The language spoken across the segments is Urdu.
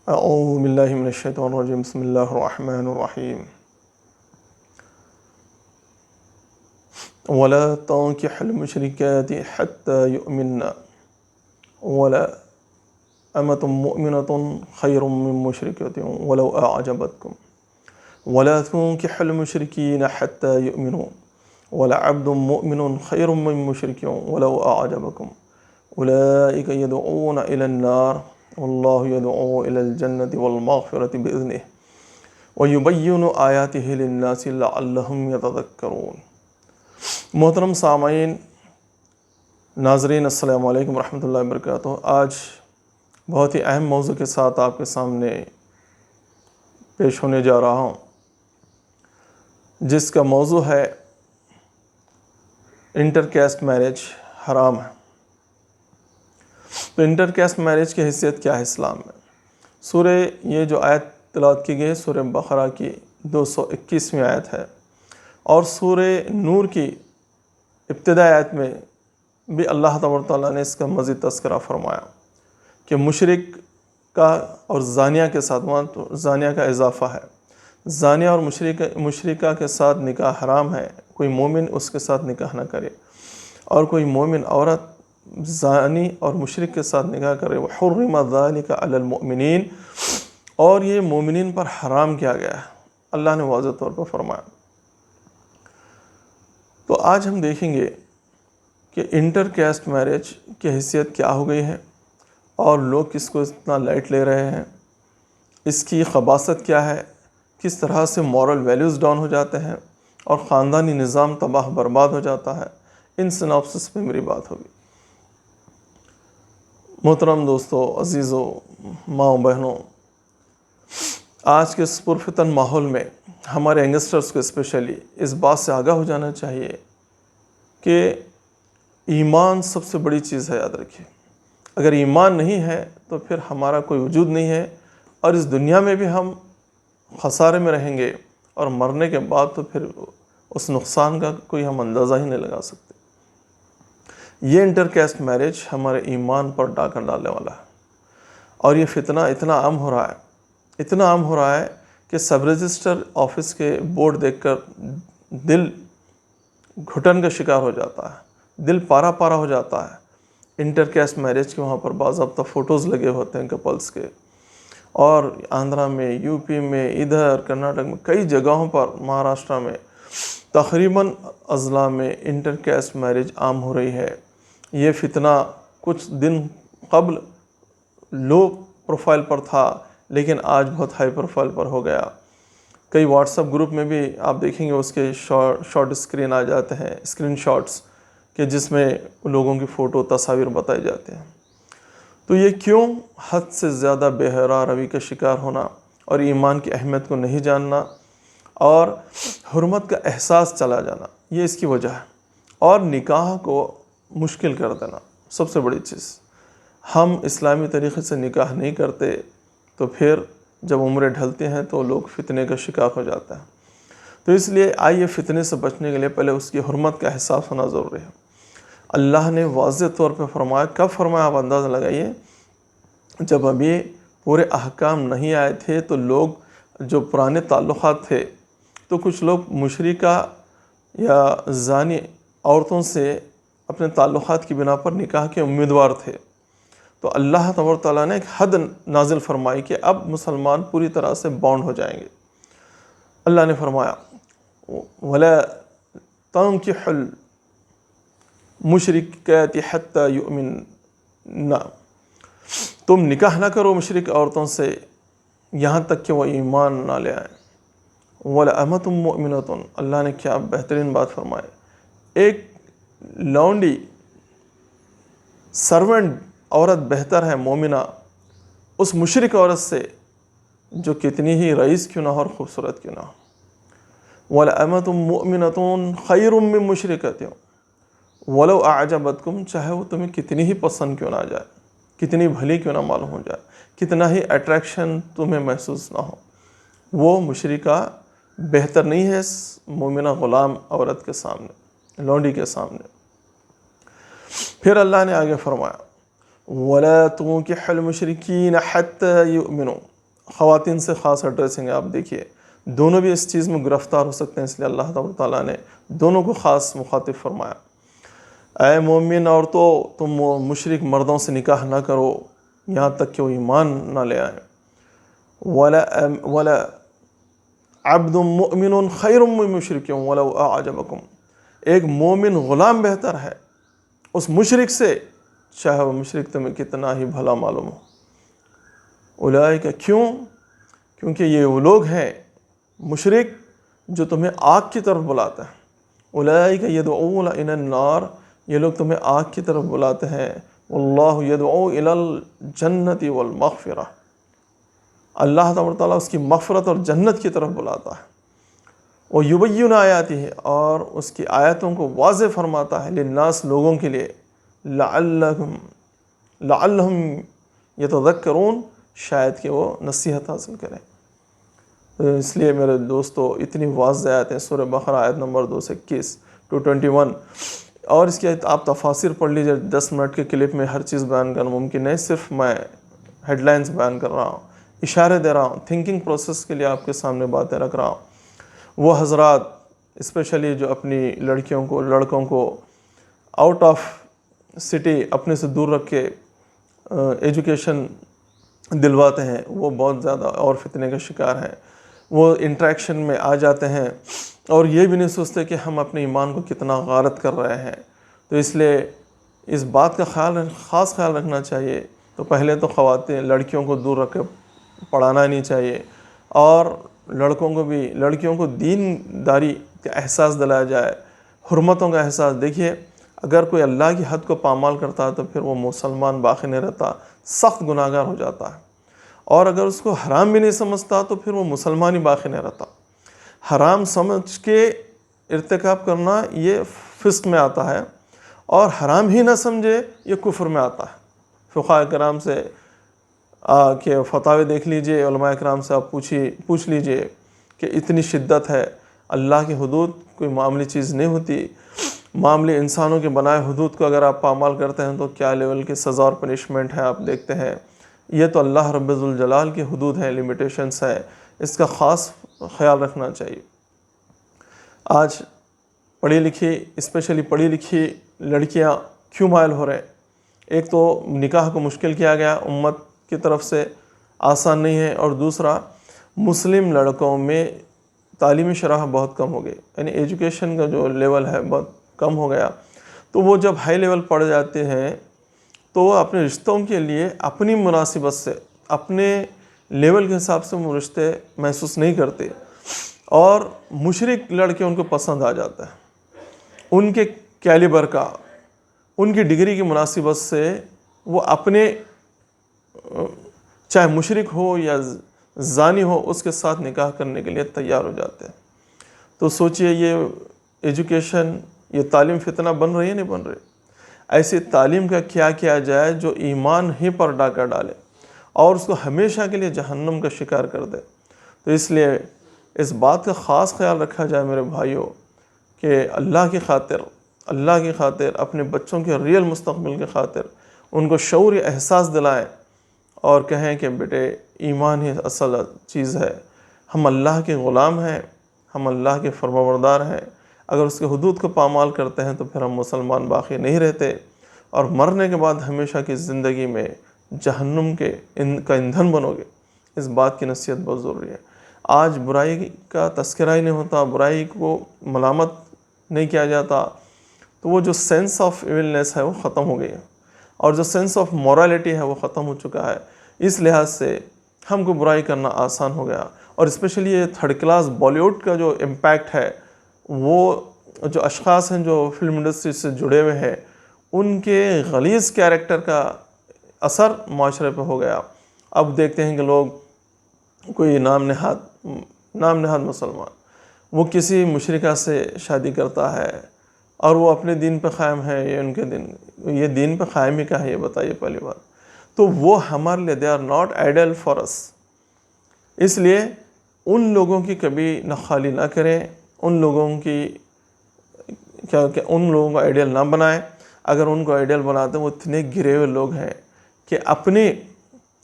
اعوذ باللہ من الشیطان الرجیم بسم اللہ الرحمن الرحیم ولا تنكح المشركات حتى يؤمن ولا أمة مؤمنة خير من مشركة ولو أعجبتكم ولا تنكح المشركين حتى يؤمنوا ولا عبد مؤمن خير من مشرك ولو أعجبكم أولئك يدعون إلى النار والله يدعو إلى الجنة والمغفرة بإذنه ويبين آياته للناس لعلهم يتذكرون۔ محترم سامعین، ناظرین، السلام علیکم ورحمۃ اللہ وبرکاتہ۔ آج بہت ہی اہم موضوع کے ساتھ آپ کے سامنے پیش ہونے جا رہا ہوں، جس کا موضوع ہے انٹر کیسٹ میرج حرام ہے۔ تو انٹر کیسٹ میرج کی حیثیت کیا ہے اسلام میں؟ سورہ یہ جو آیت تلاوت کی گئی ہے سورہ بقرہ کی 221ویں آیت ہے، اور سورہ نور کی ابتدائی آیت میں بھی اللہ تبارک تعالیٰ نے اس کا مزید تذکرہ فرمایا کہ مشرک کا اور زانیہ کے ساتھ، وہاں تو زانیہ کا اضافہ ہے، زانیہ اور مشرکہ کے ساتھ نکاح حرام ہے، کوئی مومن اس کے ساتھ نکاح نہ کرے، اور کوئی مومن عورت زانی اور مشرک کے ساتھ نکاح کرے۔ وحرم ذلک علی المؤمنین، اور یہ مومنین پر حرام کیا گیا ہے، اللہ نے واضح طور پر فرمایا۔ تو آج ہم دیکھیں گے کہ انٹر کیسٹ میرج کی حیثیت کیا ہو گئی ہے، اور لوگ کس کو اتنا لائٹ لے رہے ہیں، اس کی خباثت کیا ہے، کس طرح سے مورل ویلیوز ڈاؤن ہو جاتے ہیں اور خاندانی نظام تباہ برباد ہو جاتا ہے۔ ان سناپسس پہ میری بات ہوگی۔ محترم دوستو، عزیزو، ماؤں بہنوں، آج کے اس پرفتن ماحول میں ہمارے ینگسٹرز کو اسپیشلی اس بات سے آگاہ ہو جانا چاہیے کہ ایمان سب سے بڑی چیز ہے، یاد رکھیے۔ اگر ایمان نہیں ہے تو پھر ہمارا کوئی وجود نہیں ہے، اور اس دنیا میں بھی ہم خسارے میں رہیں گے، اور مرنے کے بعد تو پھر اس نقصان کا کوئی ہم اندازہ ہی نہیں لگا سکتے۔ یہ انٹر کیسٹ میرج ہمارے ایمان پر ڈاکہ ڈالنے والا ہے، اور یہ فتنہ اتنا عام ہو رہا ہے کہ سب رجسٹر آفس کے بورڈ دیکھ کر دل گھٹن کا شکار ہو جاتا ہے، دل پارا پارا ہو جاتا ہے۔ انٹر کیسٹ میرج کے وہاں پر باضابطہ فوٹوز لگے ہوتے ہیں کپلز کے، اور آندھرا میں، یو پی میں، ادھر کرناٹک میں، کئی جگہوں پر، مہاراشٹرا میں، تقریباً اضلاع میں انٹر کیسٹ میرج عام ہو رہی ہے۔ یہ فتنہ کچھ دن قبل لو پروفائل پر تھا، لیکن آج بہت ہائی پروفائل پر ہو گیا۔ کئی واٹس ایپ گروپ میں بھی آپ دیکھیں گے اس کے شارٹ اسکرین آ جاتے ہیں، اسکرین شاٹس، کہ جس میں لوگوں کی فوٹو، تصاویر بتائی جاتے ہیں۔ تو یہ کیوں؟ حد سے زیادہ بے حیا روی کا شکار ہونا، اور ایمان کی اہمیت کو نہیں جاننا، اور حرمت کا احساس چلا جانا، یہ اس کی وجہ ہے۔ اور نکاح کو مشکل کر دینا، سب سے بڑی چیز۔ ہم اسلامی طریقے سے نکاح نہیں کرتے، تو پھر جب عمریں ڈھلتے ہیں تو لوگ فتنے کا شکار ہو جاتا ہے۔ تو اس لیے آئیے فتنے سے بچنے کے لیے پہلے اس کی حرمت کا احساس ہونا ضروری ہے۔ اللہ نے واضح طور پہ فرمایا، کب فرمایا آپ اندازہ لگائیے، جب ابھی پورے احکام نہیں آئے تھے تو لوگ جو پرانے تعلقات تھے، تو کچھ لوگ مشرکہ یا زانی عورتوں سے اپنے تعلقات کی بنا پر نکاح کے امیدوار تھے۔ تو اللہ تبارک تعالیٰ نے ایک حد نازل فرمائی کہ اب مسلمان پوری طرح سے باؤنڈ ہو جائیں گے۔ اللہ نے فرمایا وَلَا تَنكِحُوا الْمُشْرِكَاتِ حَتَّى يُؤْمِنَّ، تم نکاح نہ کرو مشرک عورتوں سے یہاں تک کہ وہ ایمان نہ لے آئیں۔ وَلَا أَمَةٌ مُؤْمِنَةٌ، اللہ نے کیا بہترین بات فرمائی، ایک لونڈی سرونٹ عورت بہتر ہے مومنہ اس مشرک عورت سے جو کتنی ہی رئیس کیوں نہ ہو اور خوبصورت کیوں نہ ہو۔ وَلَأَمَةٌ مُؤْمِنَةٌ خَيْرٌ مِّن مُشْرِكَةٍ وَلَوْ أَعْجَبَتْكُمْ، چاہے وہ تمہیں کتنی ہی پسند کیوں نہ جائے، کتنی بھلی کیوں نہ معلوم ہو جائے، کتنا ہی اٹریکشن تمہیں محسوس نہ ہو، وہ مشرکہ بہتر نہیں ہے اس مومنہ غلام عورت کے سامنے، لونڈی کے سامنے۔ پھر اللہ نے آگے فرمایا وَلَا تُنكِحُوا الْمُشْرِكِينَ حَتَّى يُؤْمِنُوا، خواتین سے خاص ایڈریسنگ ہے. آپ دیکھیے دونوں بھی اس چیز میں گرفتار ہو سکتے ہیں، اس لیے اللہ تعالیٰ نے دونوں کو خاص مخاطب فرمایا. اے مومن عورتوں، تم مشرک مردوں سے نکاح نہ کرو یہاں تک کہ وہ ایمان نہ لے آئیں. ولا عبد مؤمن خیر من مشرک ولو اعجبکم. ایک مومن غلام بہتر ہے اس مشرک سے، چاہے وہ مشرک تمہیں کتنا ہی بھلا معلوم ہو. اولئک، کیوں؟ کیونکہ یہ وہ لوگ ہیں مشرک جو تمہیں آگ کی طرف بلاتا ہے. اولئک یدعون الی النار، یہ لوگ تمہیں آگ کی طرف بلاتے ہیں. واللہ یدعو الی الجنۃ والمغفرہ، اللہ تعالیٰ اس کی مغفرت اور جنت کی طرف بلاتا ہے. ویبین آیاتہ، اور اس کی آیتوں کو واضح فرماتا ہے. للناس، لوگوں کے لیے. لعلہم یتذکرون، شاید کہ وہ نصیحت حاصل کریں. اس لیے میرے دوستو اتنی واضح آیتیں سورہ بقرہ آیت نمبر 221 to 21، اور اس کی آپ تفاسیر پڑھ لیجیے. 10 منٹ کے کلپ میں ہر چیز بیان کرنا ممکن نہیں، صرف میں ہیڈ لائنز بیان کر رہا ہوں، اشارے دے رہا ہوں، تھنکنگ پروسیس کے لیے آپ کے سامنے باتیں رکھ رہا ہوں. وہ حضرات اسپیشلی جو اپنی لڑکیوں کو لڑکوں کو آؤٹ آف سٹی اپنے سے دور رکھ کے ایجوکیشن دلواتے ہیں، وہ بہت زیادہ اور فتنے کا شکار ہیں. وہ انٹریکشن میں آ جاتے ہیں اور یہ بھی نہیں سوچتے کہ ہم اپنے ایمان کو کتنا غارت کر رہے ہیں. تو اس لیے اس بات کا خاص خیال رکھنا چاہیے. تو پہلے تو خواتین لڑکیوں کو دور رکھ کے پڑھانا نہیں چاہیے، اور لڑکوں کو بھی، لڑکیوں کو دین داری کا احساس دلایا جائے، حرمتوں کا احساس. دیکھیے اگر کوئی اللہ کی حد کو پامال کرتا ہے تو پھر وہ مسلمان باقی نہیں رہتا، سخت گناہ گار ہو جاتا ہے. اور اگر اس کو حرام بھی نہیں سمجھتا تو پھر وہ مسلمان ہی باقی نہیں رہتا. حرام سمجھ کے ارتکاب کرنا یہ فسق میں آتا ہے، اور حرام ہی نہ سمجھے یہ کفر میں آتا ہے. فقہاء کرام سے کہ فتاوی دیکھ لیجئے، علماء کرام سے آپ پوچھ لیجئے کہ اتنی شدت ہے. اللہ کی حدود کوئی معمولی چیز نہیں ہوتی. معاملے انسانوں کے بنائے حدود کو اگر آپ پامال کرتے ہیں تو کیا لیول کی سزا اور پنشمنٹ ہے آپ دیکھتے ہیں. یہ تو اللہ رب ذوالجلال کی حدود ہیں، لیمیٹیشنز ہے، اس کا خاص خیال رکھنا چاہیے. آج پڑھی لکھی اسپیشلی پڑھی لکھی لڑکیاں کیوں مائل ہو رہے ہیں؟ ایک تو نکاح کو مشکل کیا گیا امت کی طرف سے، آسان نہیں ہے. اور دوسرا مسلم لڑکوں میں تعلیمی شرح بہت کم ہو گئی، یعنی ایجوکیشن کا جو لیول ہے بہت کم ہو گیا. تو وہ جب ہائی لیول پڑھ جاتے ہیں تو وہ اپنے رشتوں کے لیے اپنی مناسبت سے، اپنے لیول کے حساب سے وہ رشتے محسوس نہیں کرتے، اور مشرک لڑکے ان کو پسند آ جاتا ہے. ان کے کیلیبر کا، ان کی ڈگری کی مناسبت سے وہ اپنے چاہے مشرک ہو یا زانی ہو اس کے ساتھ نکاح کرنے کے لیے تیار ہو جاتے ہیں. تو سوچئے یہ ایجوکیشن، یہ تعلیم فتنہ بن رہی ہے نہیں بن رہی؟ ایسی تعلیم کا کیا کیا جائے جو ایمان ہی پر ڈاکہ ڈالے اور اس کو ہمیشہ کے لیے جہنم کا شکار کر دے. تو اس لیے اس بات کا خاص خیال رکھا جائے میرے بھائیوں کہ اللہ کی خاطر اپنے بچوں کے ریئل مستقبل کی خاطر ان کو شعور احساس دلائیں اور کہیں کہ بیٹے ایمان ہی اصل چیز ہے. ہم اللہ کے غلام ہیں، ہم اللہ کے فرمانبردار ہیں. اگر اس کے حدود کو پامال کرتے ہیں تو پھر ہم مسلمان باقی نہیں رہتے، اور مرنے کے بعد ہمیشہ کی زندگی میں جہنم کا ایندھن بنو گے. اس بات کی نصیحت بہت ضروری ہے. آج برائی کا تذکرہ ہی نہیں ہوتا، برائی کو ملامت نہیں کیا جاتا، تو وہ جو سینس آف ایولنس ہے وہ ختم ہو گئی ہے، اور جو سینس آف مورالٹی ہے وہ ختم ہو چکا ہے. اس لحاظ سے ہم کو برائی کرنا آسان ہو گیا. اور اسپیشلی یہ تھرڈ کلاس بالی ووڈ کا جو امپیکٹ ہے، وہ جو اشخاص ہیں جو فلم انڈسٹری سے جڑے ہوئے ہیں، ان کے غلیظ کیریکٹر کا اثر معاشرے پہ ہو گیا. اب دیکھتے ہیں کہ لوگ کوئی نام نہاد مسلمان وہ کسی مشرکہ سے شادی کرتا ہے اور وہ اپنے دین پہ قائم ہے. یہ دین پہ قائم ہی کا ہے، یہ بتائیے پہلی بات. تو وہ ہمارے لیے they are not ideal for us. اس لیے ان لوگوں کی کبھی نخالی نہ کریں، ان لوگوں کو آئیڈیل نہ بنائیں. اگر ان کو آئیڈیل بناتے ہیں، وہ اتنے گرے ہوئے لوگ ہیں کہ اپنی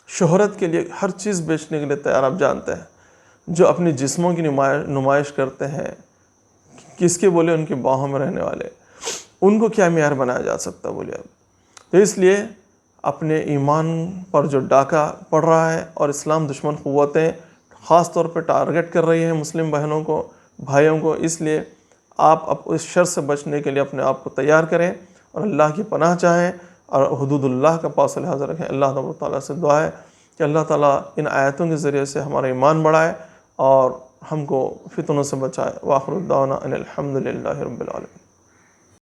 شہرت کے لیے ہر چیز بیچنے کے لیے تیار، آپ جانتے ہیں، جو اپنی جسموں کی نمائش کرتے ہیں، کس کے بولے ان کی باہوں میں رہنے والے، ان کو کیا معیار بنایا جا سکتا بولے اب؟ تو اس لیے اپنے ایمان پر جو ڈاکہ پڑ رہا ہے اور اسلام دشمن قوتیں خاص طور پہ ٹارگٹ کر رہی ہیں مسلم بہنوں کو، بھائیوں کو، اس لیے آپ اب اس شر سے بچنے کے لیے اپنے آپ کو تیار کریں اور اللہ کی پناہ چاہیں اور حدود اللہ کا پاس لحاظ رکھیں۔ اللہ تبارک تعالیٰ سے دعا ہے کہ اللہ تعالیٰ ان آیتوں کے ذریعے سے ہمارا ایمان بڑھائے اور ہم کو فتنوں سے بچائے۔ وآخر دعوانا ان الحمد للہ رب العالمین۔